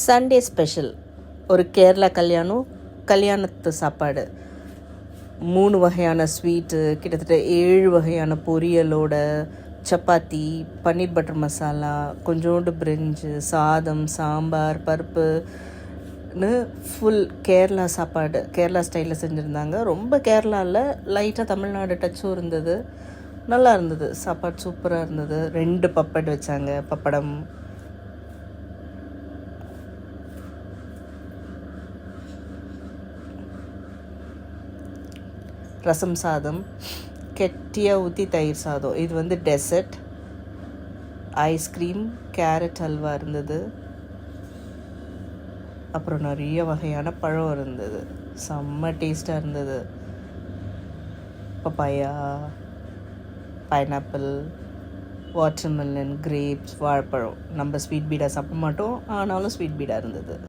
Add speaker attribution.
Speaker 1: Sunday special ஒரு கேரளா கல்யாணத்து சாப்பாடு. 3 வகையான ஸ்வீட்டு, கிட்டத்தட்ட 7 வகையான பொரியலோட, சப்பாத்தி, பன்னீர் பட்டர் மசாலா, கொஞ்சோண்டு பிரிஞ்சு, சாதம், சாம்பார், பருப்புன்னு ஃபுல் கேரளா சாப்பாடு. கேரளா ஸ்டைலில் செஞ்சுருந்தாங்க. ரொம்ப கேரளாவில் லைட்டாக தமிழ்நாடு டச்சும் இருந்தது. நல்லா இருந்தது. சாப்பாடு சூப்பராக இருந்தது. 2 பப்பட் வச்சாங்க. பப்படம், ரசம் சாதம், கெட்டியாக ஊற்றி தயிர் சாதம். இது டெசர்ட். ஐஸ்கிரீம், கேரட் ஹல்வா இருந்தது. அப்புறம் நிறைய வகையான பழம் இருந்தது. செம்ம டேஸ்ட்டாக இருந்தது. பப்பாயா, பைனாப்பிள், வாட்டர்மெலன், கிரேப்ஸ், வாழைப்பழம். நம்ம ஸ்வீட் பீடா சாப்பிட மாட்டோம், ஆனாலும் ஸ்வீட் பீடா இருந்தது.